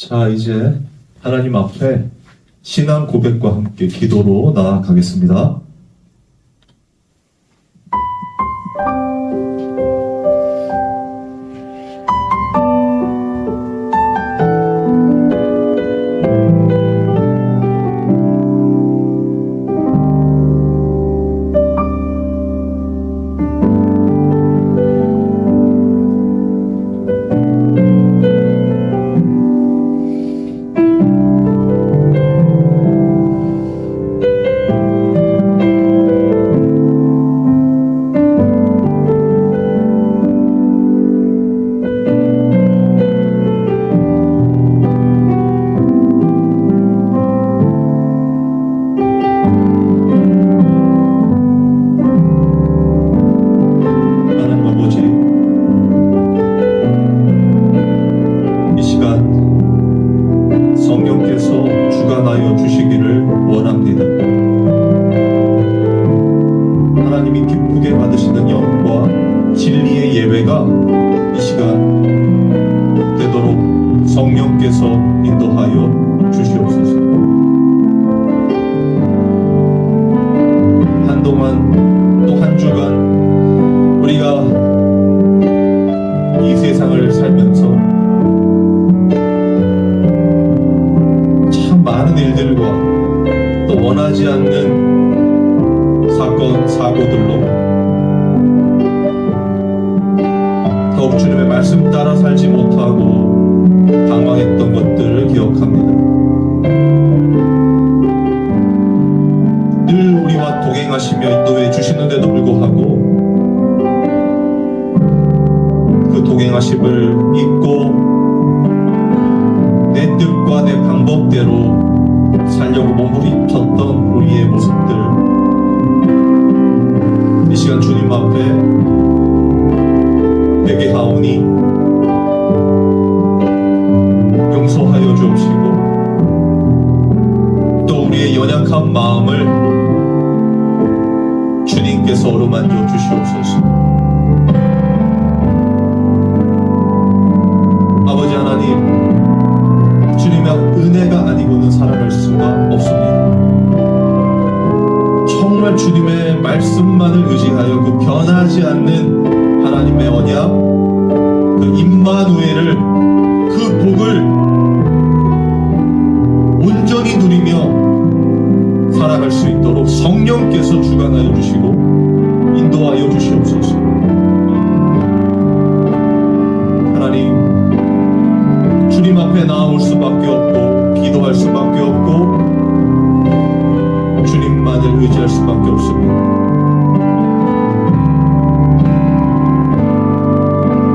자, 이제 하나님 앞에 신앙 고백과 함께 기도로 나아가겠습니다. 이 시간 되도록 성령께서 인도하여 주시옵소서. 한동안 또 한 주간 우리가 이 세상을 살면서 참 많은 일들과 또 원하지 않는 사건, 사고들로 더욱 주님의 말씀 따라 살지 못하고 당황했던 것들을 기억합니다. 늘 우리와 동행하시며 인도해 주시는데도 불구하고 그 동행하심을 믿고 내 뜻과 내 방법대로 살려고 몸부림쳤던 우리의 모습들, 이 시간 주님 앞에 회개하오니 용서하여 주옵시고 또 우리의 연약한 마음을 주님께서 어루만져 주시옵소서. 아버지 하나님, 주님의 은혜가 아니고는 살아갈 수가 없습니다. 정말 주님의 말씀만을 의지하여 그 변하지 않는 하나님의 언약, 그 임마누엘을, 그 복을 온전히 누리며 살아갈 수 있도록 성령께서 주관하여 주시고 인도하여 주시옵소서. 하나님, 주님 앞에 나아올 수밖에 없고 기도할 수밖에 없고 주님만을 의지할 수밖에 없습니다.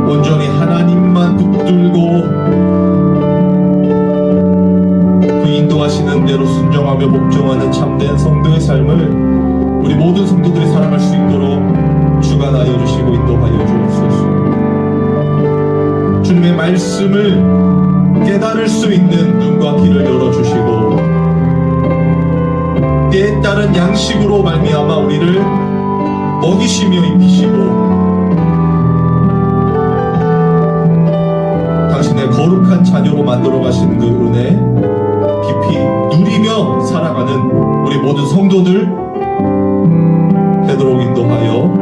온전히 하나님만 붙들고 그 인도하시는 대로 순종하며 복종하는 참된 성도의 삶을 우리 모든 성도들이 살아갈 수 있도록 주관하여 주시고 인도하여 주옵소서. 주님의 말씀을 깨달을 수 있는 눈과 귀를 열어주시고 때에 따른 양식으로 말미암아 우리를 먹이시며 입히시고 당신의 거룩한 자녀로 만들어 가시는 그 은혜 깊이 누리며 살아가는 우리 모든 성도들 되도록 인도하여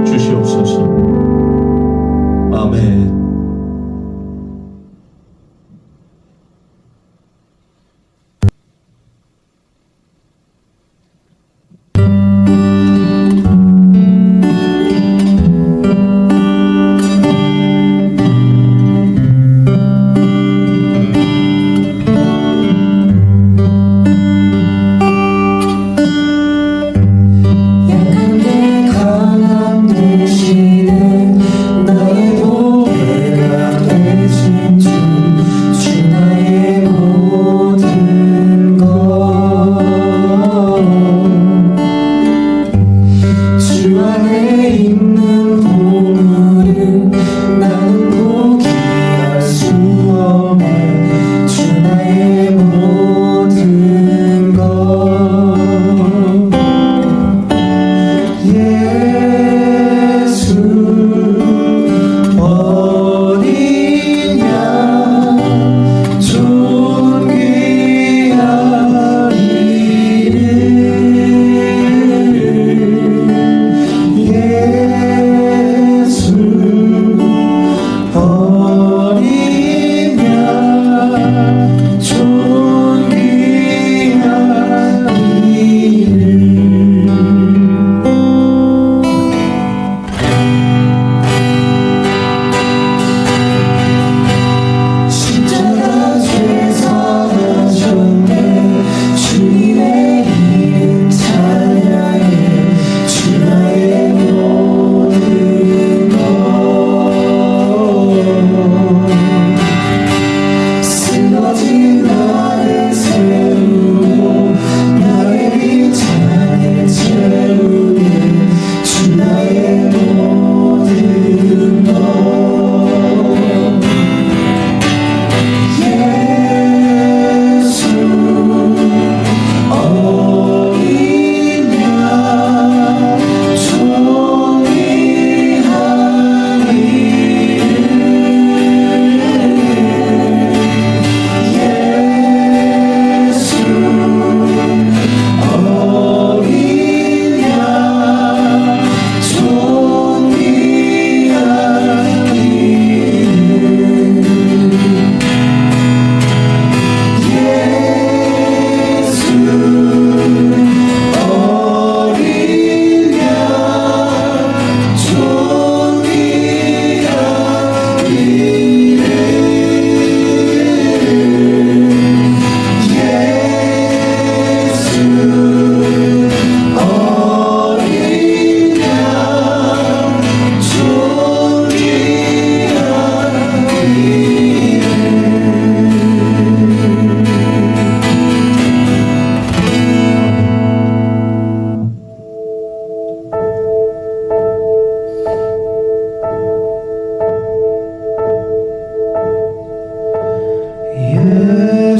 주시옵소서. 아멘. 약한데 강함 되시는 나의 보혈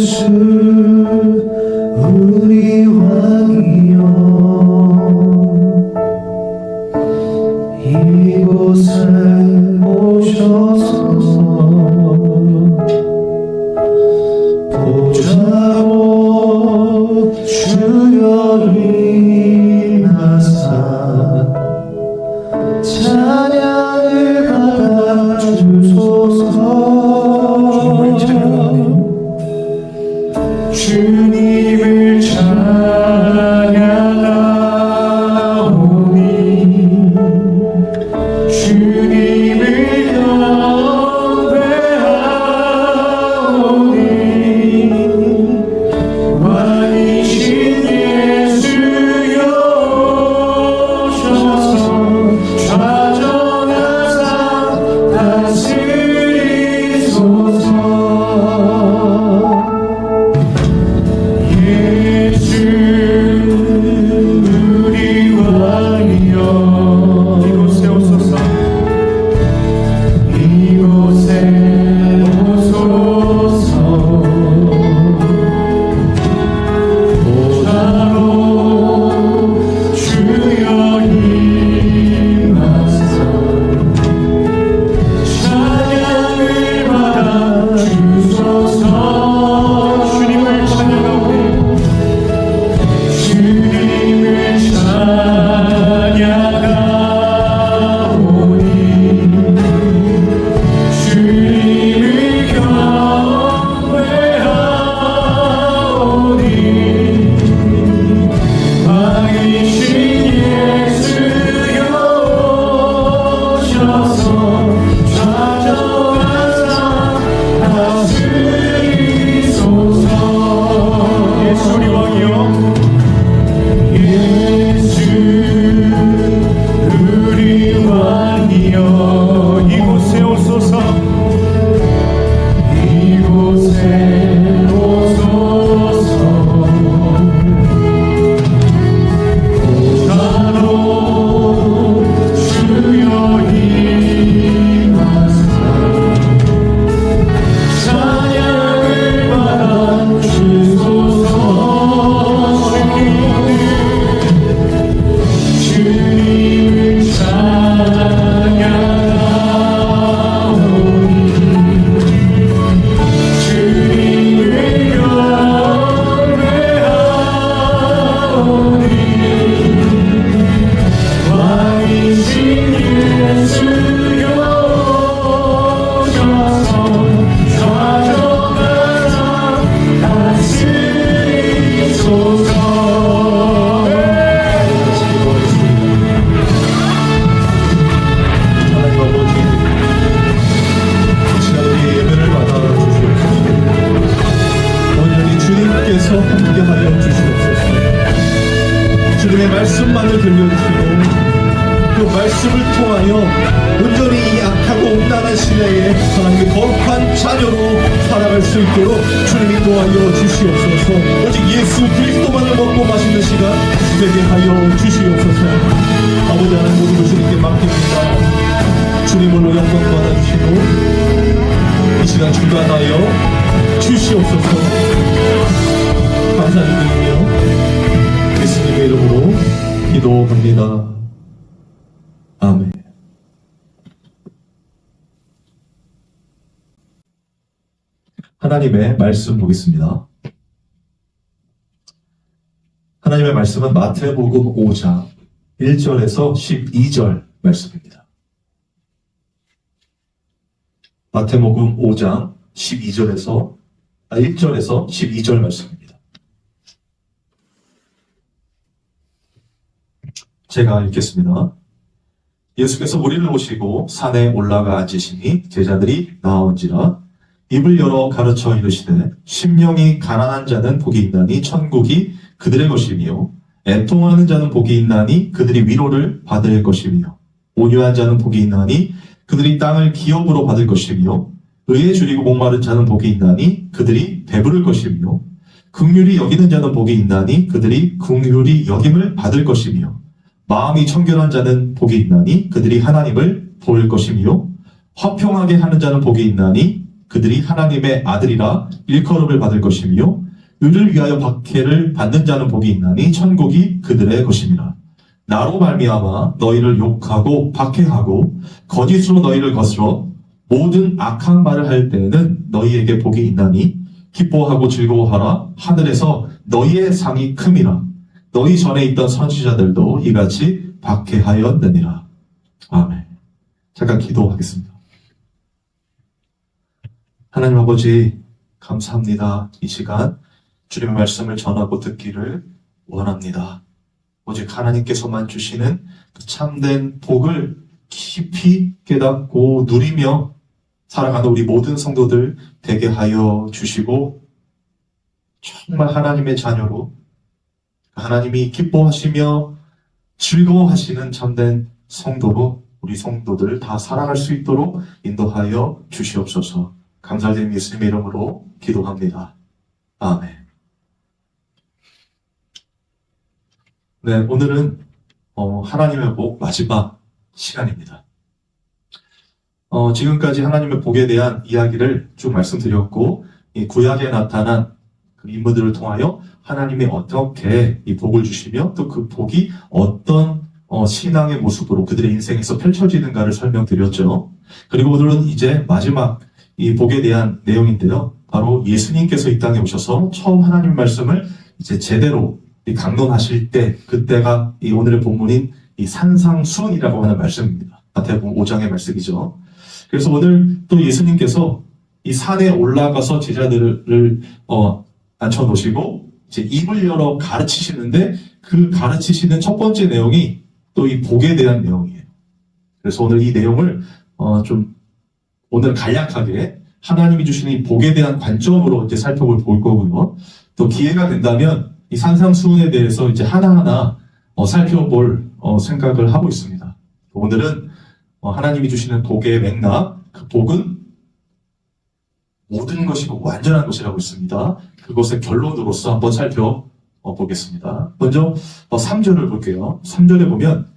예수 우리 왕이여 이곳에 오셔서 보좌로 주여 임하사 찬양을 받아주소서. 주님을 찬양하오니 주님을 경배하오니 왕이신 예수여 오셔서 좌정하사 다스리소서. 예수 우리 왕이여 이곳에 오소서. 이곳에 오소서. 보좌로 주여 임하사 찬양을 받아주소서. 주님을 찬양하오니 주님을 찬양하오니 주님을 경배하오니 왕이신 예수여 오셔서 좌정하사 다스리소서. 예수 우리 왕이여 예수 우리 왕이여 이곳에 오소서. 이곳에 오소서. 보좌로 주여 임하사 찬양을 받아주소서. 주님을 찬양하오니 주님을 경배하오니 왕이신 예수여 오셔서 좌정하사 다스리소서. 하나님 아버지, 이 시간 우리의 예배를 받아주시옵소서. 온전히 주님께서 함께하여 주시옵소서. 주님의 말씀만을 들려주시고 그 말씀을 통하여 온전히 이 악하고 음란한 시대에 하나님의 거룩한 자녀로 살아갈 수 있도록 주님이 도와여 주시옵소서. 오직 예수 그리스도만을 먹고 마시는 시간 되게 하여 주시옵소서. 아버지 하나님 모든 것 주님께 맡깁니다. 주님으로 영광 받아주시고 이 시간 주관하여 주시옵소서. 감사드리며 예수님의 이름으로 기도합니다. 아멘. 하나님의 말씀 보겠습니다. 하나님의 말씀은 마태복음 5장 1절에서 12절 말씀입니다. 마태복음 5장 1절에서 12절 말씀입니다. 제가 읽겠습니다. 예수께서 무리를 모시고 산에 올라가 앉으시니 제자들이 나온지라 입을 열어 가르쳐 이르시되 심령이 가난한 자는 복이 있나니 천국이 그들의 것이며 애통하는 자는 복이 있나니 그들이 위로를 받을 것이며 온유한 자는 복이 있나니 그들이 땅을 기업으로 받을 것이며 의에 줄이고 목마른 자는 복이 있나니 그들이 배부를 것이며 긍휼히 여기는 자는 복이 있나니 그들이 긍휼히 여김을 받을 것이며 마음이 청결한 자는 복이 있나니 그들이 하나님을 볼 것이며 화평하게 하는 자는 복이 있나니 그들이 하나님의 아들이라 일컬음을 받을 것이며 의를 위하여 박해를 받는 자는 복이 있나니 천국이 그들의 것임이라. 나로 말미암아 너희를 욕하고 박해하고 거짓으로 너희를 거스러 모든 악한 말을 할 때에는 너희에게 복이 있나니 기뻐하고 즐거워하라. 하늘에서 너희의 상이 큼이라. 너희 전에 있던 선지자들도 이같이 박해하였느니라. 아멘. 잠깐 기도하겠습니다. 하나님 아버지 감사합니다. 이 시간 주님의 말씀을 전하고 듣기를 원합니다. 오직 하나님께서만 주시는 그 참된 복을 깊이 깨닫고 누리며 살아가는 우리 모든 성도들 되게 하여 주시고 정말 하나님의 자녀로 하나님이 기뻐하시며 즐거워하시는 참된 성도로 우리 성도들 다 살아갈 수 있도록 인도하여 주시옵소서. 감사드린 예수님의 이름으로 기도합니다. 아멘. 네, 오늘은 하나님의 복 마지막 시간입니다. 지금까지 하나님의 복에 대한 이야기를 쭉 말씀드렸고, 이 구약에 나타난 그 인물들을 통하여 하나님이 어떻게 이 복을 주시며 또 그 복이 어떤 신앙의 모습으로 그들의 인생에서 펼쳐지는가를 설명드렸죠. 그리고 오늘은 이제 마지막 이 복에 대한 내용인데요. 바로 예수님께서 이 땅에 오셔서 처음 하나님 말씀을 이제 제대로 강론하실 때, 그때가 이 오늘의 본문인 이 산상수훈이라고 하는 말씀입니다. 마태복음 5장의 말씀이죠. 그래서 오늘 또 예수님께서 이 산에 올라가서 제자들을 앉혀놓으시고 이제 입을 열어 가르치시는데, 그 가르치시는 첫 번째 내용이 또 이 복에 대한 내용이에요. 그래서 오늘 이 내용을 좀 오늘 간략하게 하나님이 주시는 이 복에 대한 관점으로 이제 살펴볼 거고요. 또 기회가 된다면 이 산상수훈에 대해서 이제 하나하나 살펴볼 생각을 하고 있습니다. 오늘은 하나님이 주시는 복의 맥락, 그 복은 모든 것이고 완전한 것이라고 있습니다. 그것의 결론으로서 한번 살펴보겠습니다. 먼저 3절을 볼게요. 3절에 보면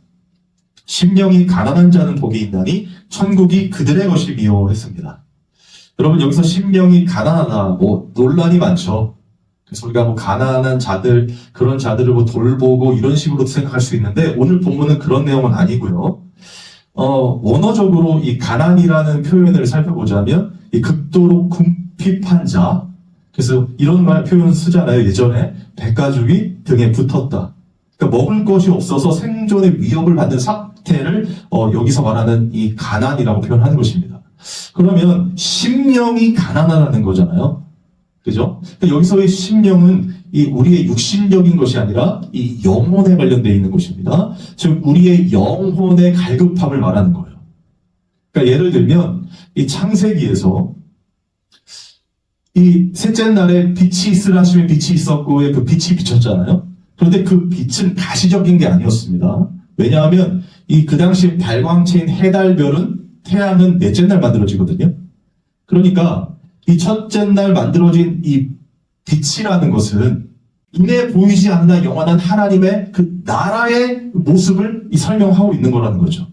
심령이 가난한 자는 복이 있나니 천국이 그들의 것이미요 했습니다. 여러분, 여기서 심령이 가난하다, 논란이 많죠. 그래서 우리가 가난한 자들, 그런 자들을 돌보고 이런 식으로 생각할 수 있는데, 오늘 본문은 그런 내용은 아니고요. 원어적으로 이 가난이라는 표현을 살펴보자면 이 극도로 궁핍한 자, 그래서 이런 표현 쓰잖아요. 예전에 백가죽이 등에 붙었다. 그러니까 먹을 것이 없어서 생존의 위협을 받는 상태를 여기서 말하는 이 가난이라고 표현하는 것입니다. 그러면 심령이 가난하다는 거잖아요. 그죠? 그러니까 여기서의 심령은 이 우리의 육신적인 것이 아니라 이 영혼에 관련되어 있는 것입니다. 즉 우리의 영혼의 갈급함을 말하는 거예요. 그러니까 예를 들면 이 창세기에서 이 셋째 날에 빛이 있으라 하시면 빛이 있었고에 그 빛이 비쳤잖아요. 그런데 그 빛은 가시적인 게 아니었습니다. 왜냐하면 그 당시 발광체인 해달별은 태양은 넷째 날 만들어지거든요. 그러니까 이 첫째 날 만들어진 이 빛이라는 것은 눈에 보이지 않는 영원한 하나님의 그 나라의 모습을 설명하고 있는 거라는 거죠.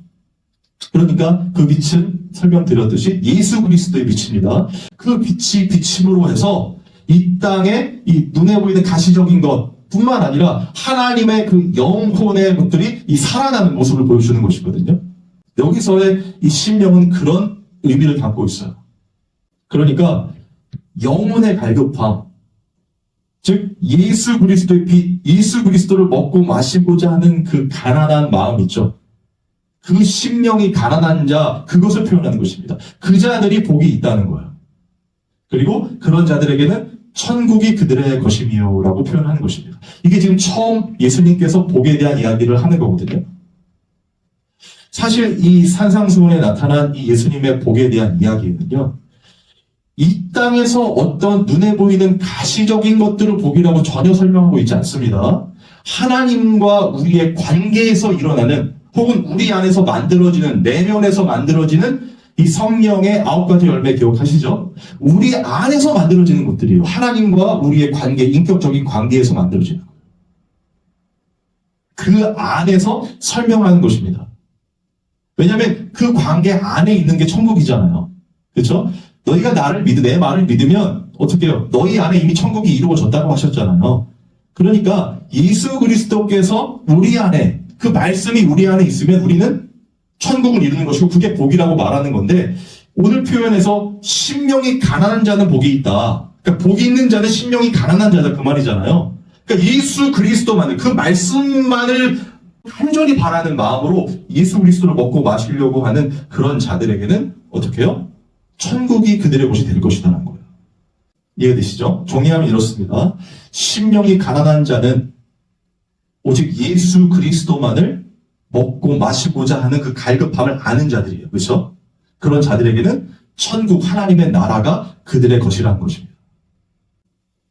그러니까 그 빛은 설명드렸듯이 예수 그리스도의 빛입니다. 그 빛이 비침으로 해서 이 땅에 이 눈에 보이는 가시적인 것 뿐만 아니라 하나님의 그 영혼의 것들이 이 살아나는 모습을 보여주는 것이거든요. 여기서의 이 심령은 그런 의미를 담고 있어요. 그러니까 영혼의 갈급함, 즉 예수 그리스도의 빛, 예수 그리스도를 먹고 마시고자 하는 그 가난한 마음 있죠. 그 심령이 가난한 자, 그것을 표현하는 것입니다. 그 자들이 복이 있다는 거예요. 그리고 그런 자들에게는 천국이 그들의 것이미요 라고 표현하는 것입니다. 이게 지금 처음 예수님께서 복에 대한 이야기를 하는 거거든요. 사실 이 산상수훈에 나타난 이 예수님의 복에 대한 이야기는요, 이 땅에서 어떤 눈에 보이는 가시적인 것들을 복이라고 전혀 설명하고 있지 않습니다. 하나님과 우리의 관계에서 일어나는, 혹은 우리 안에서 만들어지는, 내면에서 만들어지는 이 성령의 9가지 열매 기억하시죠? 우리 안에서 만들어지는 것들이에요. 하나님과 우리의 관계, 인격적인 관계에서 만들어지는 거예요. 그 안에서 설명하는 것입니다. 왜냐하면 그 관계 안에 있는 게 천국이잖아요. 그렇죠? 너희가 내 말을 믿으면 어떻게 해요? 너희 안에 이미 천국이 이루어졌다고 하셨잖아요. 그러니까 예수 그리스도께서 우리 안에, 그 말씀이 우리 안에 있으면 우리는 천국을 이루는 것이고 그게 복이라고 말하는 건데, 오늘 표현에서 심령이 가난한 자는 복이 있다. 그러니까 복이 있는 자는 심령이 가난한 자다, 그 말이잖아요. 그러니까 예수 그리스도만을, 그 말씀만을 간절히 바라는 마음으로 예수 그리스도를 먹고 마시려고 하는 그런 자들에게는 어떻게 해요? 천국이 그들의 곳이 될 것이라는 거예요. 이해되시죠? 정리하면 이렇습니다. 심령이 가난한 자는 오직 예수 그리스도만을 먹고 마시고자 하는 그 갈급함을 아는 자들이에요. 그렇죠? 그런 자들에게는 천국 하나님의 나라가 그들의 것이라는 것입니다.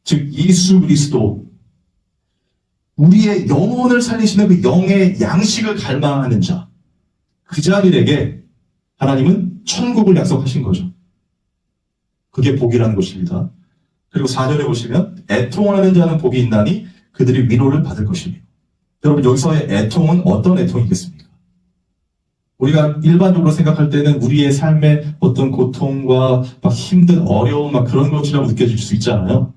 즉 예수 그리스도, 우리의 영혼을 살리시는 그 영의 양식을 갈망하는 자, 그 자들에게 하나님은 천국을 약속하신 거죠. 그게 복이라는 것입니다. 그리고 4절에 보시면 애통하는 자는 복이 있나니 그들이 위로를 받을 것이며. 여러분, 여기서의 애통은 어떤 애통이겠습니까? 우리가 일반적으로 생각할 때는 우리의 삶의 어떤 고통과 막 힘든 어려움, 막 그런 것이라고 느껴질 수 있잖아요.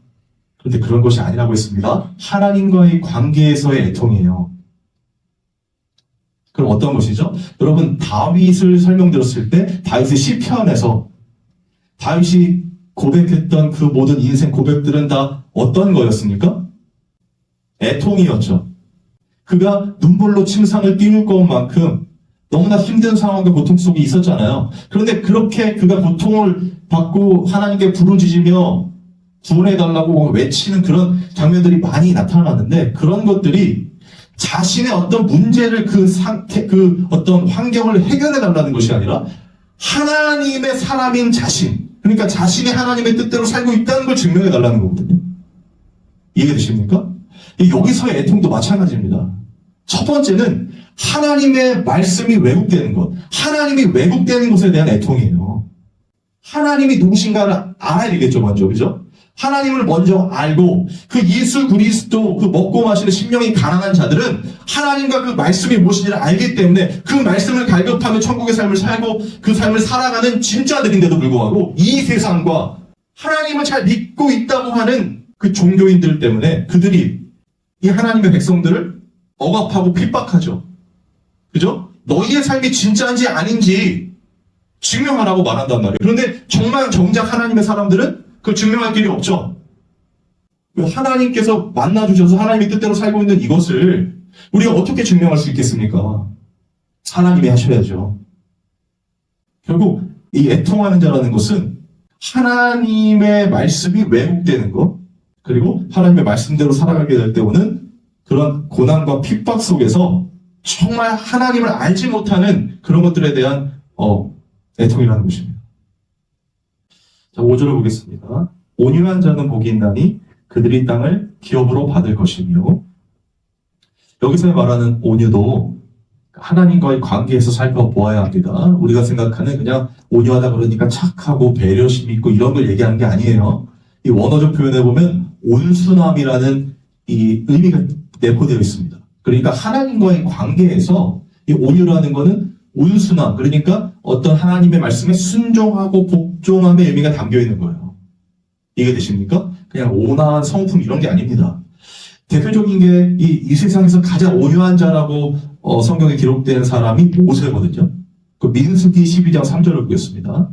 그런데 그런 것이 아니라고 했습니다. 하나님과의 관계에서의 애통이에요. 그럼 어떤 것이죠? 여러분, 다윗을 설명드렸을 때 다윗의 시편에서 다윗이 고백했던 그 모든 인생 고백들은 다 어떤 거였습니까? 애통이었죠. 그가 눈물로 침상을 띄울 것만큼 너무나 힘든 상황과 고통 속에 있었잖아요. 그런데 그렇게 그가 고통을 받고 하나님께 부르짖으며 구원해달라고 외치는 그런 장면들이 많이 나타나는데, 그런 것들이 자신의 어떤 문제를 그 어떤 환경을 해결해달라는 것이 아니라 하나님의 사람인 자신, 그러니까 자신이 하나님의 뜻대로 살고 있다는 걸 증명해달라는 거거든요. 이해되십니까? 여기서의 애통도 마찬가지입니다. 첫 번째는 하나님의 말씀이 왜곡되는 것, 하나님이 왜곡되는 것에 대한 애통이에요. 하나님이 누구신가를 알아야 되겠죠, 먼저. 그죠? 하나님을 먼저 알고 그 예수 그리스도, 그 먹고 마시는 심령이 가난한 자들은 하나님과 그 말씀이 무엇인지를 알기 때문에 그 말씀을 갈급하며 천국의 삶을 살고 그 삶을 살아가는 진짜들인데도 불구하고 이 세상과 하나님을 잘 믿고 있다고 하는 그 종교인들 때문에 그들이 이 하나님의 백성들을 억압하고 핍박하죠. 그죠? 너희의 삶이 진짜인지 아닌지 증명하라고 말한단 말이에요. 그런데 정작 하나님의 사람들은 그걸 증명할 길이 없죠. 하나님께서 만나주셔서 하나님의 뜻대로 살고 있는 이것을 우리가 어떻게 증명할 수 있겠습니까? 하나님이 하셔야죠. 결국 이 애통하는 자라는 것은 하나님의 말씀이 왜곡되는 것, 그리고 하나님의 말씀대로 살아가게 될 때 오는 그런 고난과 핍박 속에서 정말 하나님을 알지 못하는 그런 것들에 대한 애통이라는 것입니다. 자, 5절을 보겠습니다. 온유한 자는 복이 있나니 그들이 땅을 기업으로 받을 것이며. 여기서 말하는 온유도 하나님과의 관계에서 살펴보아야 합니다. 우리가 생각하는 그냥 온유하다 그러니까 착하고 배려심 있고 이런 걸 얘기하는 게 아니에요. 이 원어적 표현에 보면 온순함이라는 이 의미가 내포되어 있습니다. 그러니까 하나님과의 관계에서 이 온유라는 거는 온순함, 그러니까 어떤 하나님의 말씀에 순종하고 복종함의 의미가 담겨 있는 거예요. 이해되십니까? 그냥 온화한 성품 이런 게 아닙니다. 대표적인 게 이 세상에서 가장 온유한 자라고 성경에 기록된 사람이 모세거든요. 그 민수기 12장 3절을 보겠습니다.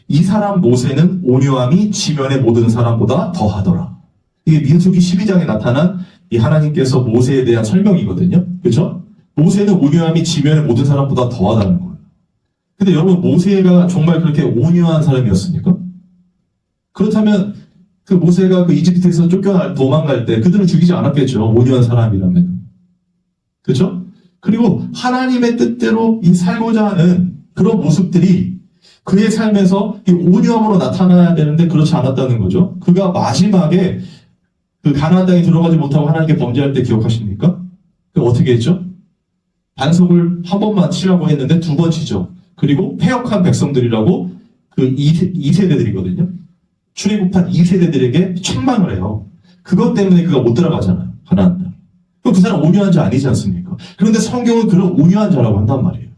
이 사람 모세는 온유함이 지면의 모든 사람보다 더하더라. 이게 민수기 12장에 나타난 이 하나님께서 모세에 대한 설명이거든요. 그렇죠? 모세는 온유함이 지면의 모든 사람보다 더하다는 거예요. 근데 여러분, 모세가 정말 그렇게 온유한 사람이었습니까? 그렇다면 그 모세가 그 이집트에서 도망갈 때 그들은 죽이지 않았겠죠. 온유한 사람이라면. 그렇죠? 그리고 하나님의 뜻대로 이 살고자 하는 그런 모습들이 그의 삶에서 이 온유함으로 나타나야 되는데 그렇지 않았다는 거죠. 그가 마지막에 그 가나안 땅에 들어가지 못하고 하나님께 범죄할 때 기억하십니까? 그 어떻게 했죠? 반석을 한 번만 치라고 했는데 두 번 치죠. 그리고 패역한 백성들이라고 그 2세대들이거든요. 출애굽한 2세대들에게 책망을 해요. 그것 때문에 그가 못 들어가잖아요. 가나안 땅. 그럼 그 사람 온유한 자 아니지 않습니까? 그런데 성경은 그런 온유한 자라고 한단 말이에요.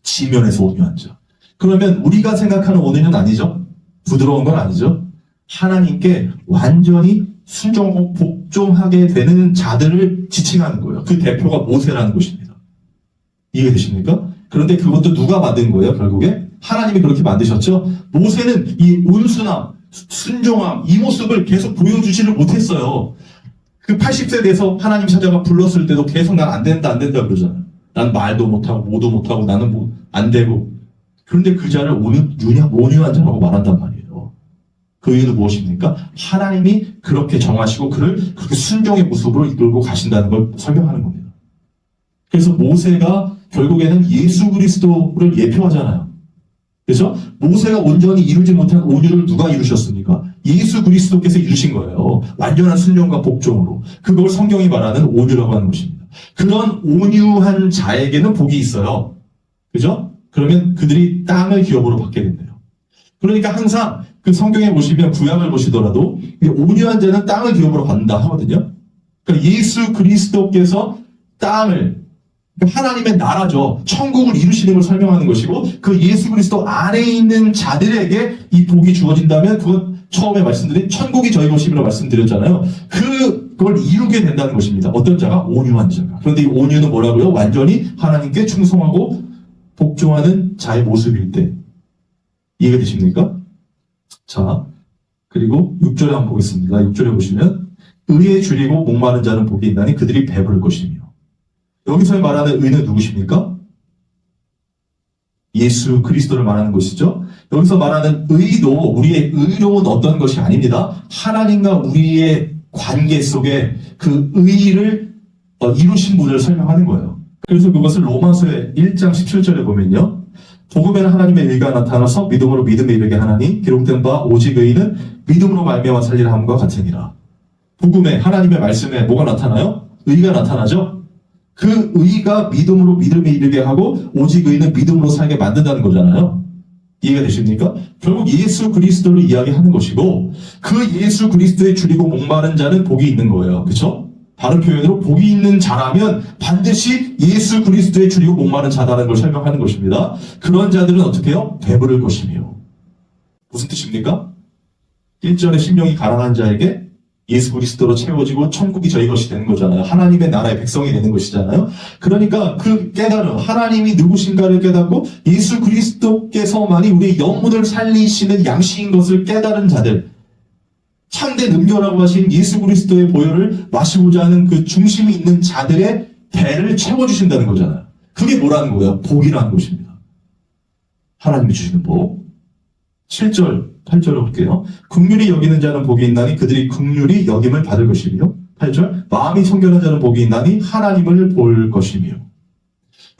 지면에서 온유한 자. 그러면 우리가 생각하는 온유는 아니죠? 부드러운 건 아니죠. 하나님께 완전히 순종하고 복종하게 되는 자들을 지칭하는 거예요. 그 대표가 모세라는 것입니다. 이해되십니까? 그런데 그것도 누가 만든 거예요, 결국에? 하나님이 그렇게 만드셨죠? 모세는 이 온순함, 순종함, 이 모습을 계속 보여주지를 못했어요. 그 80세 돼서 하나님 찾아가 불렀을 때도 계속 난 안 된다, 안 된다 그러잖아요. 난 말도 못하고, 뭐도 못하고, 나는 뭐, 안 되고. 그런데 그 자를 온유한 자라고 말한단 말이에요. 그 이유는 무엇입니까? 하나님이 그렇게 정하시고 그를 그렇게 순종의 모습으로 이끌고 가신다는 걸 설명하는 겁니다. 그래서 모세가 결국에는 예수 그리스도를 예표하잖아요. 그래서 모세가 온전히 이루지 못한 온유를 누가 이루셨습니까? 예수 그리스도께서 이루신 거예요. 완전한 순종과 복종으로. 그걸 성경이 말하는 온유라고 하는 것입니다. 그런 온유한 자에게는 복이 있어요. 그죠? 그러면 그들이 땅을 기업으로 받게 된대요. 그러니까 항상 그 성경에 보시면 구약을 보시더라도 온유한 자는 땅을 기업으로 받는다 하거든요. 그러니까 예수 그리스도께서 땅을, 하나님의 나라죠. 천국을 이루시는 걸 설명하는 것이고, 그 예수 그리스도 안에 있는 자들에게 이 복이 주어진다면 그건 처음에 말씀드린 천국이 저희 것임이라고 말씀드렸잖아요. 그걸 이루게 된다는 것입니다. 어떤 자가? 온유한 자가. 그런데 이 온유는 뭐라고요? 완전히 하나님께 충성하고 복종하는 자의 모습일 때. 이해가 되십니까? 자, 그리고 6절에 한번 보겠습니다. 6절에 보시면 의에 줄이고 목마른 자는 복이 있나니 그들이 배부를 것이며. 여기서 말하는 의는 누구십니까? 예수 그리스도를 말하는 것이죠. 여기서 말하는 의도 우리의 의로운 어떤 것이 아닙니다. 하나님과 우리의 관계 속에 그 의를 이루신 분을 설명하는 거예요. 그래서 그것을 로마서의 1장 17절에 보면요. 복음에는 하나님의 의가 나타나서 믿음으로 믿음에 이르게 하나니 기록된 바 오직 의는 믿음으로 말미암아 살리라 함과 같으니라. 복음에 하나님의 말씀에 뭐가 나타나요? 의가 나타나죠. 그 의가 믿음으로 믿음에 이르게 하고 오직 의는 믿음으로 살게 만든다는 거잖아요. 이해가 되십니까? 결국 예수 그리스도를 이야기하는 것이고 그 예수 그리스도에 줄이고 목마른 자는 복이 있는 거예요. 그렇죠? 다른 표현으로 복이 있는 자라면 반드시 예수 그리스도에 줄이고 목마른 자다라는 걸 설명하는 것입니다. 그런 자들은 어떻게 해요? 배부를 것이며. 무슨 뜻입니까? 1절에 심령이 가난한 자에게 예수 그리스도로 채워지고 천국이 저희 것이 되는 거잖아요. 하나님의 나라의 백성이 되는 것이잖아요. 그러니까 그 깨달음, 하나님이 누구신가를 깨닫고 예수 그리스도께서만이 우리의 영혼을 살리시는 양식인 것을 깨달은 자들, 참된 음료라고 하신 예수 그리스도의 보혈을 마시고자 하는 그 중심이 있는 자들의 배를 채워주신다는 거잖아요. 그게 뭐라는 거예요? 복이라는 것입니다. 하나님이 주시는 복. 7절, 8절을 볼게요. 긍휼히 여기는 자는 복이 있나니 그들이 긍휼히 여김을 받을 것이며 8절 마음이 청결한 자는 복이 있나니 하나님을 볼 것이며.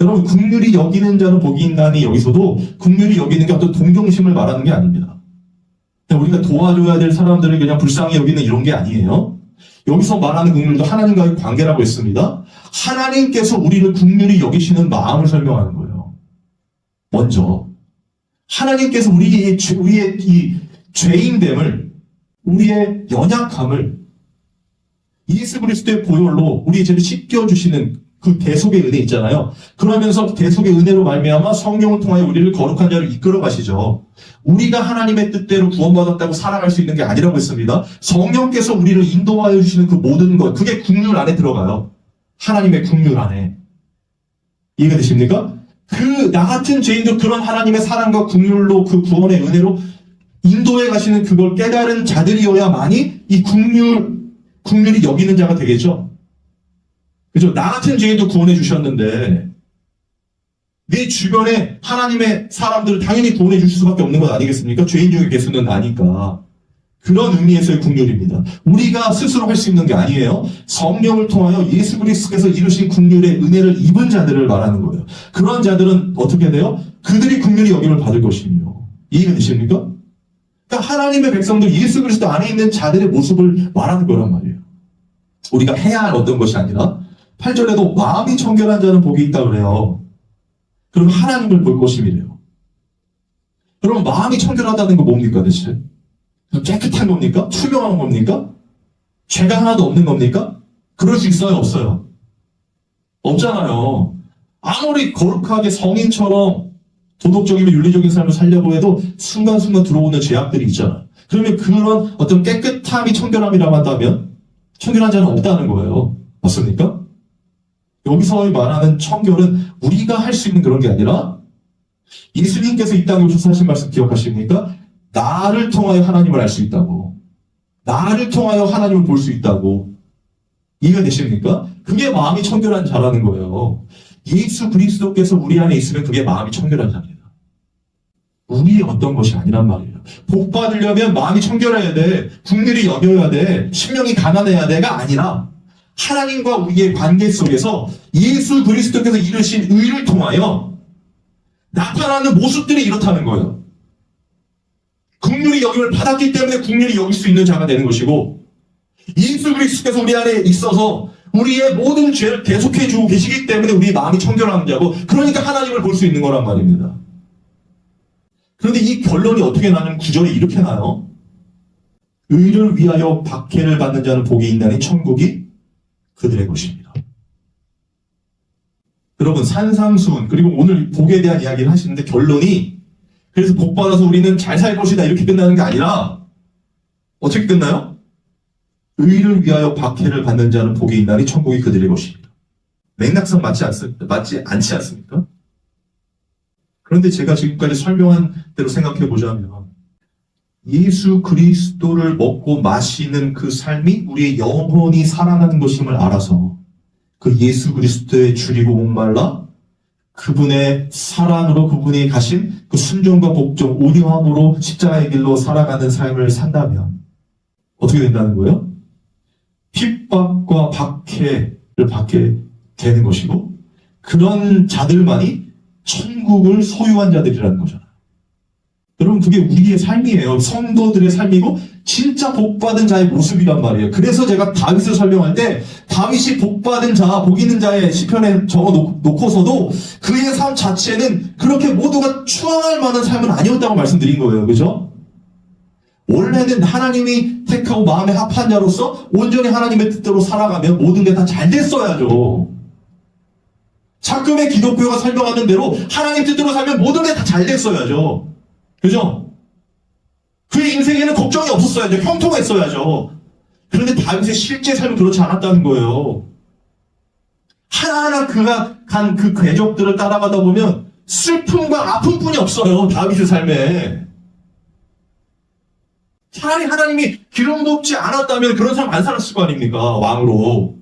여러분 긍휼히 여기는 자는 복이 있나니 여기서도 긍휼히 여기는 게 어떤 동정심을 말하는 게 아닙니다. 우리가 도와줘야 될 사람들을 그냥 불쌍히 여기는 이런 게 아니에요. 여기서 말하는 긍휼도 하나님과의 관계라고 했습니다. 하나님께서 우리를 긍휼히 여기시는 마음을 설명하는 거예요. 먼저 하나님께서 우리의 이 죄인됨을, 우리의 연약함을 예수 그리스도의 보혈로 우리의 죄를 씻겨주시는 그 대속의 은혜 있잖아요. 그러면서 대속의 은혜로 말미암아 성령을 통하여 우리를 거룩한 자를 이끌어 가시죠. 우리가 하나님의 뜻대로 구원받았다고 살아갈 수 있는 게 아니라고 했습니다. 성령께서 우리를 인도하여 주시는 그 모든 것, 그게 긍휼 안에 들어가요. 하나님의 긍휼 안에. 이해가 되십니까? 나 같은 죄인도 그런 하나님의 사랑과 긍휼로 그 구원의 은혜로 인도해 가시는 그걸 깨달은 자들이어야만이 이 긍휼이 여기는 자가 되겠죠. 그죠? 나 같은 죄인도 구원해 주셨는데 내 주변에 하나님의 사람들을 당연히 구원해 주실 수밖에 없는 것 아니겠습니까? 죄인 중에 개수는 나니까. 그런 의미에서의 긍휼입니다. 우리가 스스로 할 수 있는 게 아니에요. 성령을 통하여 예수 그리스도께서 이루신 긍휼의 은혜를 입은 자들을 말하는 거예요. 그런 자들은 어떻게 돼요? 그들이 긍휼히 여김을 받을 것이며. 이해가 되십니까? 그러니까 하나님의 백성들, 예수 그리스도 안에 있는 자들의 모습을 말하는 거란 말이에요. 우리가 해야 할 어떤 것이 아니라 8절에도 마음이 청결한 자는 복이 있다 그래요. 그럼 하나님을 볼 것임이래요. 그럼 마음이 청결하다는 거 뭡니까 대체? 깨끗한 겁니까? 투명한 겁니까? 죄가 하나도 없는 겁니까? 그럴 수 있어요? 없어요? 없잖아요. 아무리 거룩하게 성인처럼 도덕적이고 윤리적인 삶을 살려고 해도 순간순간 들어오는 제약들이 있잖아. 그러면 그런 어떤 깨끗함이 청결함이라고 한다면 청결한 자는 없다는 거예요. 맞습니까? 여기서 말하는 청결은 우리가 할 수 있는 그런 게 아니라 예수님께서 이 땅에 오셔서 하신 말씀 기억하십니까? 나를 통하여 하나님을 알 수 있다고. 나를 통하여 하나님을 볼 수 있다고. 이해가 되십니까? 그게 마음이 청결한 자라는 거예요. 예수 그리스도께서 우리 안에 있으면 그게 마음이 청결한 자입니다. 우리의 어떤 것이 아니란 말이에요. 복 받으려면 마음이 청결해야 돼. 국률이 여겨야 돼. 심령이 가난해야 돼가 아니라 하나님과 우리의 관계 속에서 예수 그리스도께서 이루신 의를 통하여 나타나는 모습들이 이렇다는 거예요. 국률이 여김을 받았기 때문에 국률이 여길 수 있는 자가 되는 것이고, 예수 그리스도께서 우리 안에 있어서 우리의 모든 죄를 대속해 주고 계시기 때문에 우리 마음이 청결한 자고, 그러니까 하나님을 볼 수 있는 거란 말입니다. 그런데 이 결론이 어떻게 나는 구절이 이렇게 나요. 의를 위하여 박해를 받는 자는 복이 있나니 천국이 그들의 것입니다. 여러분, 산상수훈, 그리고 오늘 복에 대한 이야기를 하시는데 결론이, 그래서 복 받아서 우리는 잘 살 것이다 이렇게 끝나는 게 아니라 어떻게 끝나요? 의를 위하여 박해를 받는 자는 복이 있나니 천국이 그들의 것입니다. 맥락상 맞지 않지 않습니까? 그런데 제가 지금까지 설명한 대로 생각해 보자면 예수 그리스도를 먹고 마시는 그 삶이 우리의 영혼이 살아가는 것임을 알아서 그 예수 그리스도의 줄이고 목말라 그분의 사랑으로 그분이 가신 그 순종과 복종, 온유함으로 십자가의 길로 살아가는 삶을 산다면 어떻게 된다는 거예요? 핍박과 박해를 받게 되는 것이고, 그런 자들만이 천국을 소유한 자들이라는 거잖아요. 여러분, 그게 우리의 삶이에요. 성도들의 삶이고 진짜 복받은 자의 모습이란 말이에요. 그래서 제가 다윗을 설명할 때 다윗이 복받은 자, 복 있는 자의 시편에 적어놓고서도 그의 삶 자체는 그렇게 모두가 추앙할 만한 삶은 아니었다고 말씀드린 거예요. 그죠? 원래는 하나님이 택하고 마음에 합한 자로서 온전히 하나님의 뜻대로 살아가면 모든 게 다 잘 됐어야죠. 자금의 기독교가 설명하는 대로 하나님 뜻대로 살면 모든 게 다 잘 됐어야죠. 그죠? 그의 인생에는 걱정이 없었어야죠. 형통했어야죠. 그런데 다윗의 실제 삶은 그렇지 않았다는 거예요. 하나하나 그가 간 그 궤적들을 따라가다 보면 슬픔과 아픔뿐이 없어요. 다윗의 삶에. 차라리 하나님이 기름 붓지 않았다면 그런 사람 안 살았을 거 아닙니까? 왕으로.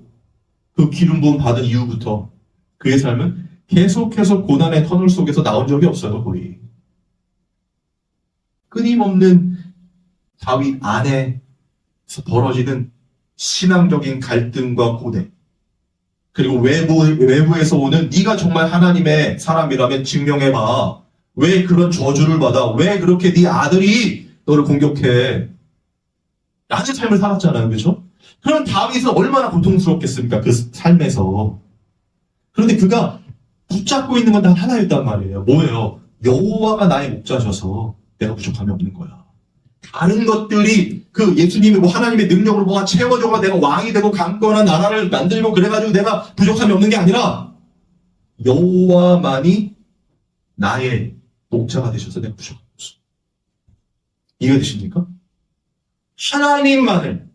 그 기름 부음 받은 이후부터 그의 삶은 계속해서 고난의 터널 속에서 나온 적이 없어요. 거의. 끊임없는 다윗 안에서 벌어지는 신앙적인 갈등과 고대, 그리고 외부에서 오는 네가 정말 하나님의 사람이라면 증명해봐. 왜 그런 저주를 받아? 왜 그렇게 네 아들이 너를 공격해? 라는 삶을 살았잖아요. 그렇죠? 그럼 다윗은 얼마나 고통스럽겠습니까? 그 삶에서. 그런데 그가 붙잡고 있는 건 단 하나였단 말이에요. 뭐예요? 여호와가 나의 목자셔서 내가 부족함이 없는 거야. 다른 것들이 그 예수님이 뭐 하나님의 능력으로 뭐가 채워줘가 내가 왕이 되고 강건한 나라를 만들고 그래가지고 내가 부족함이 없는 게 아니라 여호와만이 나의 목자가 되셔서 내가 부족함이 없어. 이해가 되십니까? 하나님만을,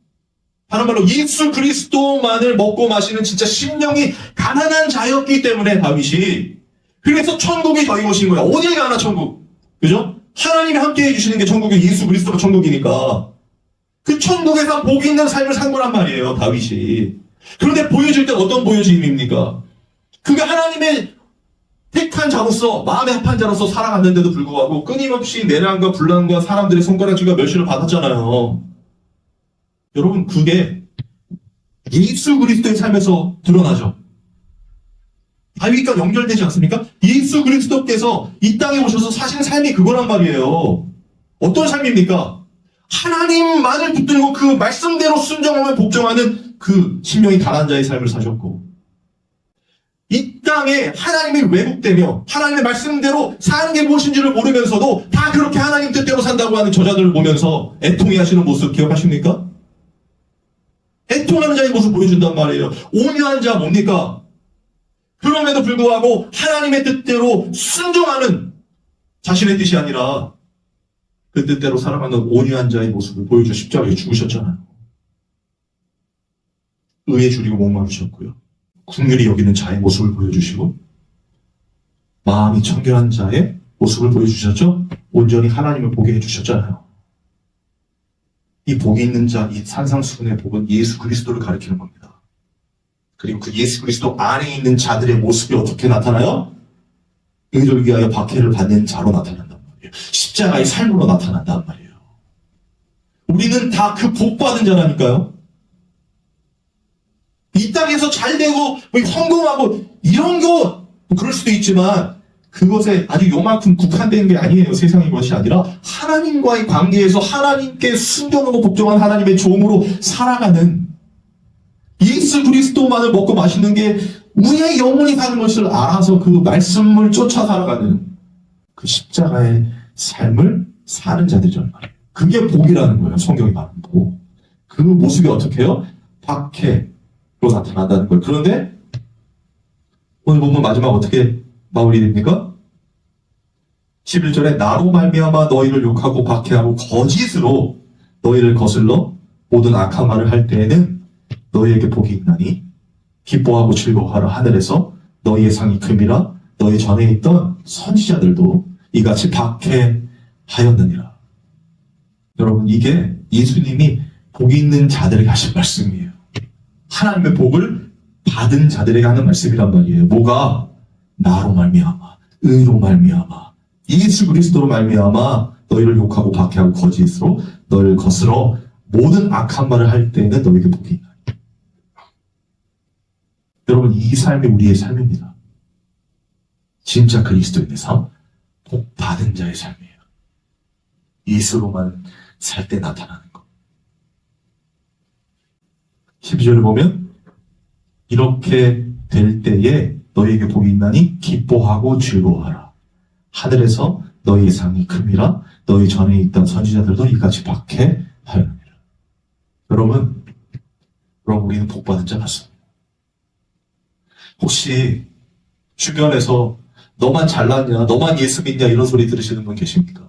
다른 말로 예수 그리스도만을 먹고 마시는 진짜 심령이 가난한 자였기 때문에 다윗이, 그래서 천국이 저희 것인 거야. 어딜 가나 천국. 그죠? 하나님이 함께 해주시는 게 천국이 예수 그리스도가 천국이니까 그 천국에서 복 있는 삶을 산 거란 말이에요. 다윗이. 그런데 보여줄 때 어떤 보여짐입니까? 그가 하나님의 택한 자로서 마음에 합한 자로서 살아갔는데도 불구하고 끊임없이 내란과 분란과 사람들의 손가락질과 멸시를 받았잖아요. 여러분, 그게 예수 그리스도의 삶에서 드러나죠. 다윗과 연결되지 않습니까? 예수 그리스도께서 이 땅에 오셔서 사신 삶이 그거란 말이에요. 어떤 삶입니까? 하나님만을 붙들고 그 말씀대로 순종하며 복종하는 그 심령이 가난한 자의 삶을 사셨고, 이 땅에 하나님이 왜곡되며 하나님의 말씀대로 사는 게 무엇인지를 모르면서도 다 그렇게 하나님 뜻대로 산다고 하는 저자들을 보면서 애통해 하시는 모습 기억하십니까? 애통하는 자의 모습 보여준단 말이에요. 온유한 자 뭡니까? 그럼에도 불구하고 하나님의 뜻대로 순종하는 자신의 뜻이 아니라 그 뜻대로 살아가는 온유한 자의 모습을 보여줘 십자가에 죽으셨잖아요. 의에 줄이고 목마르셨고요. 긍휼히 여기는 자의 모습을 보여주시고 마음이 청결한 자의 모습을 보여주셨죠. 온전히 하나님을 보게 해주셨잖아요. 이 복이 있는 자, 이 산상수훈의 복은 예수 그리스도를 가리키는 겁니다. 그리고 그 예수 그리스도 안에 있는 자들의 모습이 어떻게 나타나요? 의를 위하여 박해를 받는 자로 나타난단 말이에요. 십자가의 삶으로 나타난단 말이에요. 우리는 다 그 복 받은 자라니까요. 이 땅에서 잘 되고 성공하고 이런 거 그럴 수도 있지만 그것에 아주 요만큼 국한된 게 아니에요. 세상의 것이 아니라 하나님과의 관계에서 하나님께 순종하고 복종한 하나님의 종으로 살아가는 예수 그리스도만을 먹고 마시는 게 우리의 영혼이 사는 것을 알아서 그 말씀을 쫓아 살아가는 그 십자가의 삶을 사는 자들이란 말이에요. 그게 복이라는 거예요. 성경이 말하는 복. 그 모습이 어떻게 해요? 박해로 나타난다는 거예요. 그런데 오늘 보면 마지막 어떻게 마무리 됩니까? 11절에 나로 말미암아 너희를 욕하고 박해하고 거짓으로 너희를 거슬러 모든 악한 말을 할 때에는 너희에게 복이 있나니 기뻐하고 즐거워하라. 하늘에서 너희의 상이 큼이라. 너희 전에 있던 선지자들도 이같이 박해하였느니라. 여러분, 이게 예수님이 복이 있는 자들에게 하신 말씀이에요. 하나님의 복을 받은 자들에게 하는 말씀이란 말이에요. 뭐가? 나로 말미암아, 의로 말미암아, 예수 그리스도로 말미암아 너희를 욕하고 박해하고 거짓으로 너희를 거스러 모든 악한 말을 할 때에는 너희에게 복이 있나니. 여러분, 이 삶이 우리의 삶입니다. 진짜 그리스도인의 삶, 복 받은 자의 삶이에요. 예수로만 살 때 나타나는 것. 12절을 보면 이렇게 될 때에 너희에게 복이 있나니 기뻐하고 즐거워하라. 하늘에서 너희의 상이 큼이라. 너희 전에 있던 선지자들도 이같이 박해하였느니라. 여러분 우리는 복받은 자 같습니다. 혹시 주변에서 너만 잘났냐, 너만 예수 믿냐 이런 소리 들으시는 분 계십니까?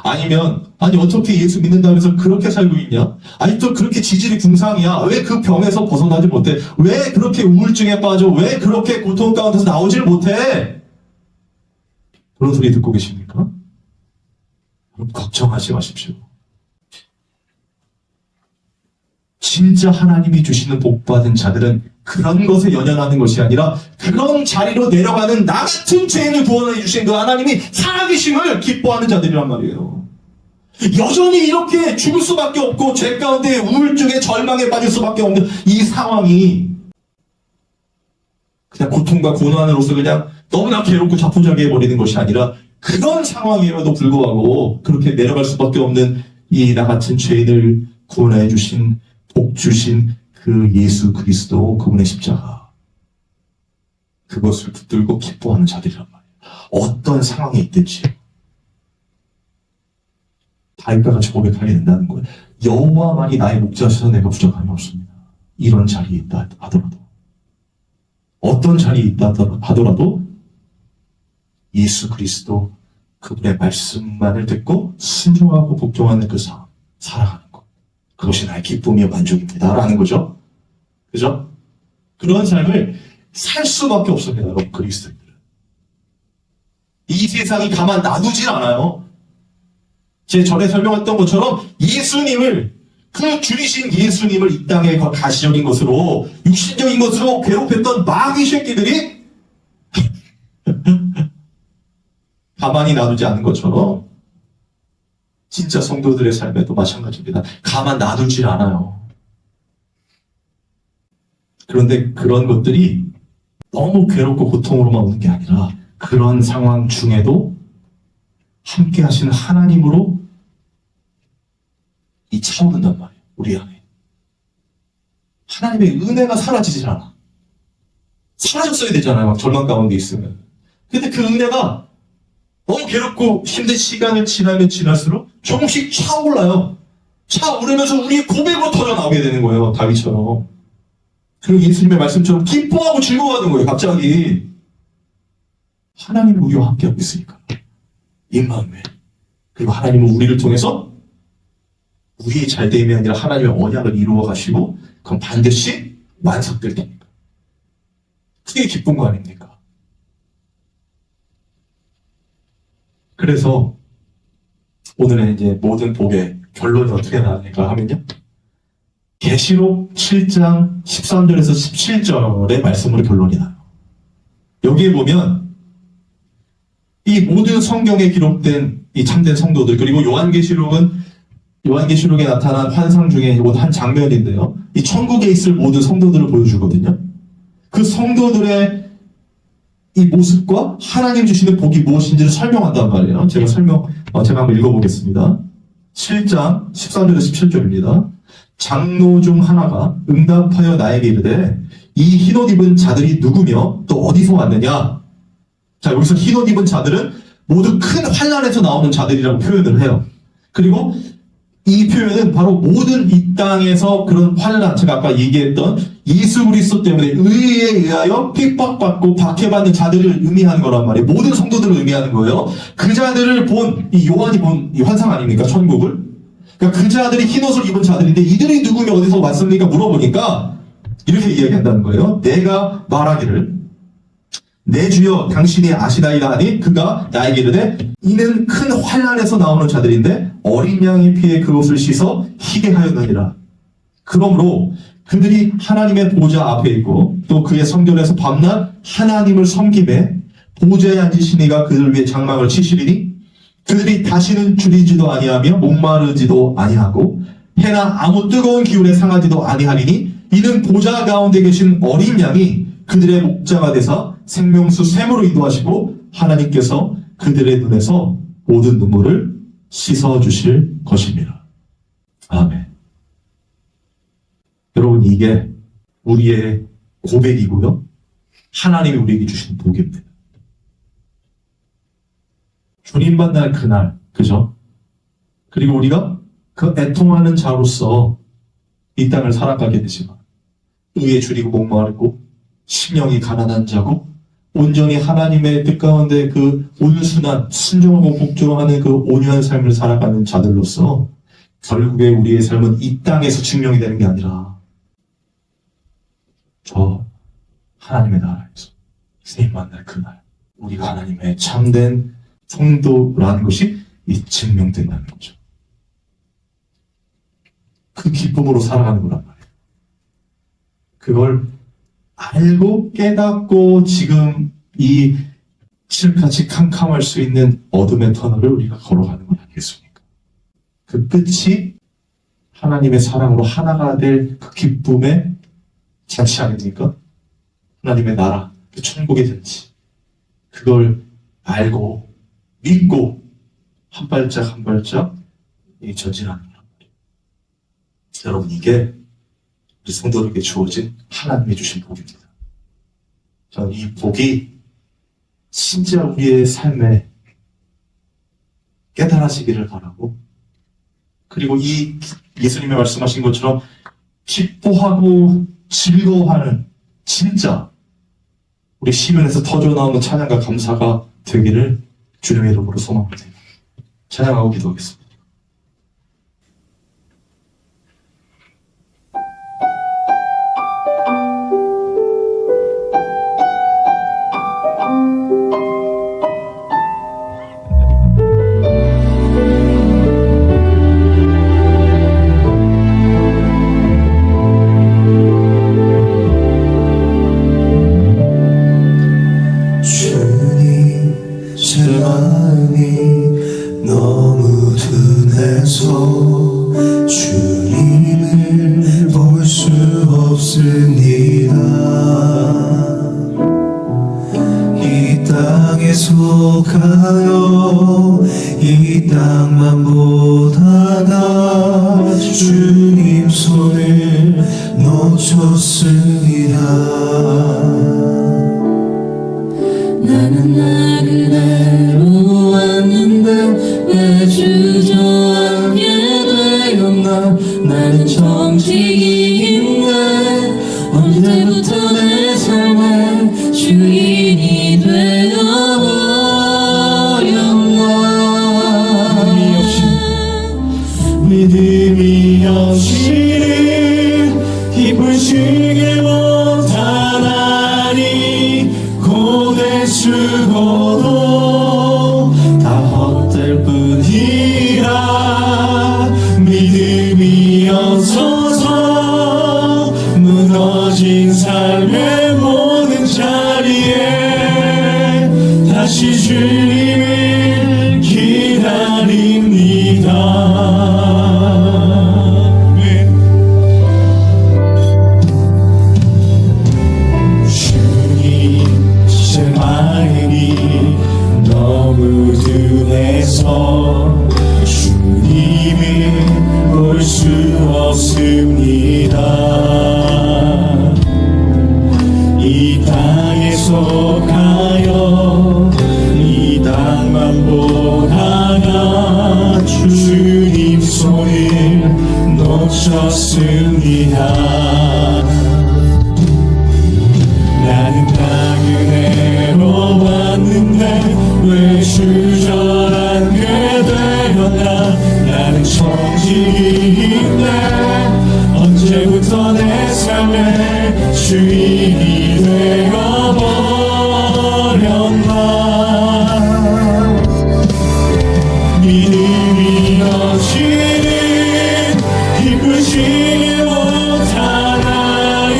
아니면 아니 어떻게 예수 믿는다고 해서 그렇게 살고 있냐? 아니 또 그렇게 지질이 궁상이야? 왜 그 병에서 벗어나지 못해? 왜 그렇게 우울증에 빠져? 왜 그렇게 고통 가운데서 나오질 못해? 그런 소리 듣고 계십니까? 여러분 걱정하지 마십시오. 진짜 하나님이 주시는 복받은 자들은 그런 것에 연연하는 것이 아니라 그런 자리로 내려가는 나 같은 죄인을 구원해 주신 그 하나님이 살아계심을 기뻐하는 자들이란 말이에요. 여전히 이렇게 죽을 수밖에 없고 죄 가운데 우울증에 절망에 빠질 수밖에 없는 이 상황이 그냥 고통과 고난으로서 그냥 너무나 괴롭고 자포자기해 버리는 것이 아니라 그런 상황임에도 불구하고 그렇게 내려갈 수밖에 없는 이 나 같은 죄인을 구원해 주신 복 주신 그 예수 그리스도 그분의 십자가 그것을 붙들고 기뻐하는 자들이란 말이에요. 어떤 상황에 있든지 다윗과 같이 고백하게 된다는 거예요. 여호와만이 나의 목자셔서 내가 부족함이 없습니다. 이런 자리에 있다 하더라도 어떤 자리에 있다 하더라도 예수 그리스도 그분의 말씀만을 듣고 순종하고 복종하는 그 삶 살아가는 것, 그것이 나의 기쁨이요 만족입니다 라는 거죠. 그죠? 그런 삶을 살 수밖에 없습니다. 여러분 그리스도인들은 이 세상이 가만 놔두질 않아요. 제 전에 설명했던 것처럼 예수님을 그 줄이신 예수님을 이 땅에 가시적인 것으로 육신적인 것으로 괴롭혔던 마귀 새끼들이 가만히 놔두지 않는 것처럼 진짜 성도들의 삶에도 마찬가지입니다. 가만 놔두질 않아요. 그런데 그런 것들이 너무 괴롭고 고통으로만 오는 게 아니라 그런 상황 중에도 함께 하시는 하나님으로 이 차오른단 말이에요. 우리 안에 하나님의 은혜가 사라지질 않아. 사라졌어야 되잖아요. 막 절망 가운데 있으면. 근데 그 은혜가 너무 괴롭고 힘든 시간을 지나면 지날수록 조금씩 차올라요. 차오르면서 우리의 고백으로 터져 나오게 되는 거예요. 다윗처럼. 그리고 예수님의 말씀처럼 기뻐하고 즐거워하는 거예요. 갑자기 하나님이 우리와 함께하고 있으니까. 임마누엘. 그리고 하나님은 우리를 통해서 우리 잘됨이 아니라 하나님의 언약을 이루어 가시고 그건 반드시 완성될 테니까. 그게 기쁜 거 아닙니까? 그래서 오늘은 이제 모든 복의 결론이 어떻게 나왔을까 하면요. 계시록 7장 13절에서 17절의 말씀으로 결론이 나요. 여기에 보면 이 모든 성경에 기록된 이 참된 성도들, 그리고 요한계시록에 나타난 환상 중에 한 장면인데요. 이 천국에 있을 모든 성도들을 보여주거든요. 그 성도들의 이 모습과 하나님 주시는 복이 무엇인지를 설명한단 말이에요. 제가 한번 읽어보겠습니다. 7장 13절에서 17절입니다. 장로 중 하나가 응답하여 나에게 이르되 이 흰옷 입은 자들이 누구며 또 어디서 왔느냐? 자, 여기서 흰옷 입은 자들은 모두 큰 환난에서 나오는 자들이라고 표현을 해요. 그리고 이 표현은 바로 모든 이 땅에서 그런 환난, 제가 아까 얘기했던 예수 그리스도 때문에 의에 의하여 핍박받고 박해받는 자들을 의미하는 거란 말이에요. 모든 성도들을 의미하는 거예요. 그 자들을 본 이 요한이 본 이 환상 아닙니까? 천국을. 그러니까 그 자들이 흰옷을 입은 자들인데 이들이 누구며 어디서 왔습니까? 물어보니까 이렇게 이야기한다는 거예요. 내가 말하기를 내 주여 당신이 아시나이다 하니 그가 나에게 이르되 이는 큰 환난에서 나오는 자들인데 어린 양의 피에 그 옷을 씻어 희게 하였느니라. 그러므로 그들이 하나님의 보좌 앞에 있고 또 그의 성전에서 밤낮 하나님을 섬김에 보좌에 앉으신 이가 그들 위해 장막을 치시리니 그들이 다시는 줄이지도 아니하며 목마르지도 아니하고 해나 아무 뜨거운 기운에 상하지도 아니하리니 이는 보좌 가운데 계신 어린 양이 그들의 목자가 되사 생명수 샘으로 인도하시고 하나님께서 그들의 눈에서 모든 눈물을 씻어주실 것입니다. 아멘. 여러분, 이게 우리의 고백이고요. 하나님이 우리에게 주신 복입니다. 주님 만날 그날, 그죠? 그리고 우리가 그 애통하는 자로서 이 땅을 살아가게 되지만 의에 줄이고 목마르고 심령이 가난한 자고 온전히 하나님의 뜻 가운데 그 온순한 순종하고 복종하는 그 온유한 삶을 살아가는 자들로서 결국에 우리의 삶은 이 땅에서 증명이 되는 게 아니라 저 하나님의 나라에서 주님 만날 그날 우리가 하나님의 참된 성도라는 것이 이 증명된다는 거죠. 그 기쁨으로 살아가는 거란 말이에요. 그걸 알고 깨닫고 지금 이 칠흑같이 캄캄할 수 있는 어둠의 터널을 우리가 걸어가는 건 아니겠습니까? 그 끝이 하나님의 사랑으로 하나가 될 그 기쁨의 잔치 아닙니까? 하나님의 나라, 그 천국의 잔치. 그걸 알고 믿고 한 발짝 한 발짝 전진하는 거란 말이에요. 여러분, 이게 우리 성도들에게 주어진 하나님이 주신 복입니다. 저는 이 복이 진짜 우리의 삶에 깨달아지기를 바라고, 그리고 이 예수님이 말씀하신 것처럼 기뻐하고 즐거워하는 진짜 우리 시면에서 터져나오는 찬양과 감사가 되기를 주님의 이름으로 소망합니다. 찬양하고 기도하겠습니다. 너무 둔해서 주님을 볼 수 없습니다. 이 땅에 속하여 이 땅만 보다가 주님 손을 놓쳤습니다. 나는 나 그대로 왔는데 왜 주저앉게 되었나. 나는 정직인데 언제부터 내 삶의 주인이 되어버렸나. 기쁘시길 못하나니 고대 수고도 다 헛될 뿐이라 믿음이 없어서 무너진 삶의 모든 자리에 다시 주님을 기다립니다. 주님 제 마음이 너무 둔해서 주님을 볼 수 없습니다. 이 땅에서 가요 이 땅만 보다가 주님 손을 놓쳤습니다. 나는 나그네로 왔는데 왜 주저앉게 되었나. 나는 청직인데 언제부터 내 삶의 주인이 되어버렸나. 믿음이 없이는 기쁘지 못하나니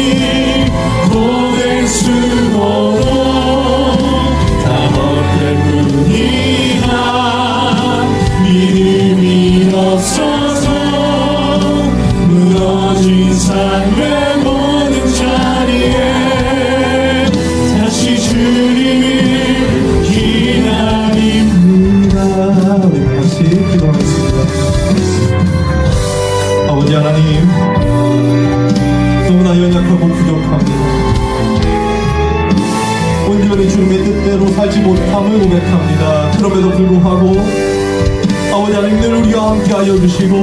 고된 수고도 다 헛될 뿐이라 믿음이 없어서 무너진 삶의 모든 자리에 다시 주님을 기다립니다. 우리 같이 기도하겠습니다. 아버지 하나님, 너무나 연약하고 부족합니다. 온전히 주님의 뜻대로 살지 못함을 고백합니다. 그럼에도 불구하고 아버지 하나님 늘 우리와 함께하여 주시고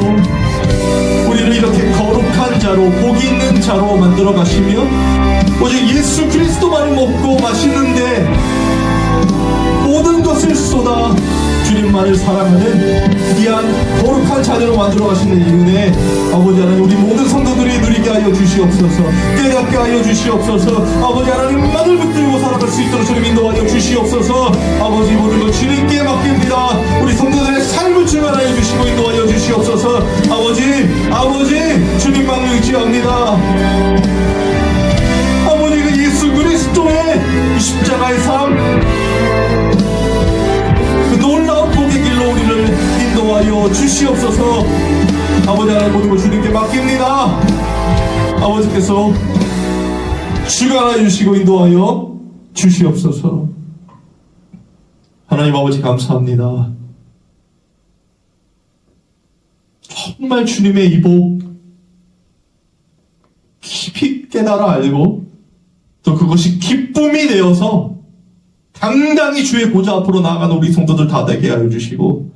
우리를 이렇게 거룩한 자로 복이 있는 자로 만들어 가시며 오직 예수 그리스도만을 먹고 마시는데 모든 것을 쏟아 주님만을 사랑하는 귀한 거룩한 자녀로 만들어 가시는 이 은혜 아버지 하나님 우리 모든 성도들이 누리게 하여 주시옵소서. 깨닫게 하여 주시옵소서. 아버지 하나님만을 붙들고 살아갈 수 있도록 주님 인도하여 주시옵소서. 아버지 모든 것 주님께 맡깁니다. 우리 성도들의 삶을 주관하여 주시고 인도하여 주시옵소서. 아버지 주님만을 의지합니다. 아버지 그 예수 그리스도의 이 십자가의 삶 그 놀라운 복의 길로 우리를 인도하여 주시옵소서. 아버지 하나님 모든 것 주님께 맡깁니다. 아버지께서 주관하여 주시고 인도하여 주시옵소서. 하나님 아버지 감사합니다. 정말 주님의 이 복 깊이 깨달아 알고 또 그것이 기쁨이 되어서 당당히 주의 보좌 앞으로 나아가는 우리 성도들 다 되게 하여 주시고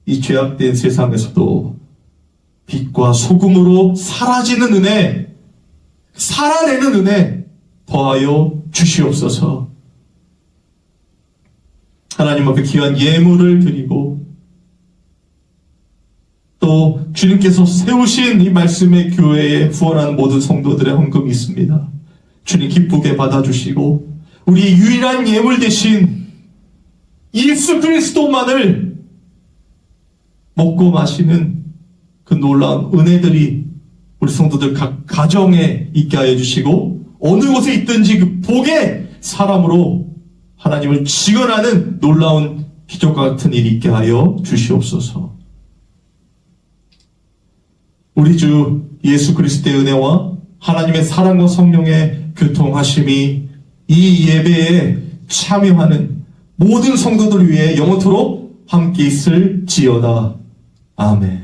이 죄악된 세상에서도 빛과 소금으로 사라지는 은혜, 살아내는 은혜 더하여 주시옵소서. 하나님 앞에 귀한 예물을 드리고 또 주님께서 세우신 이 말씀의 교회에 후원하는 모든 성도들의 헌금이 있습니다. 주님 기쁘게 받아주시고 우리의 유일한 예물 대신 예수 그리스도만을 먹고 마시는 그 놀라운 은혜들이 우리 성도들 각 가정에 있게 하여 주시고 어느 곳에 있든지 그 복의 사람으로 하나님을 직언하는 놀라운 기적과 같은 일이 있게 하여 주시옵소서. 우리 주 예수 그리스도의 은혜와 하나님의 사랑과 성령의 교통하심이 이 예배에 참여하는 모든 성도들 위해 영원토록 함께 있을지어다. 아멘.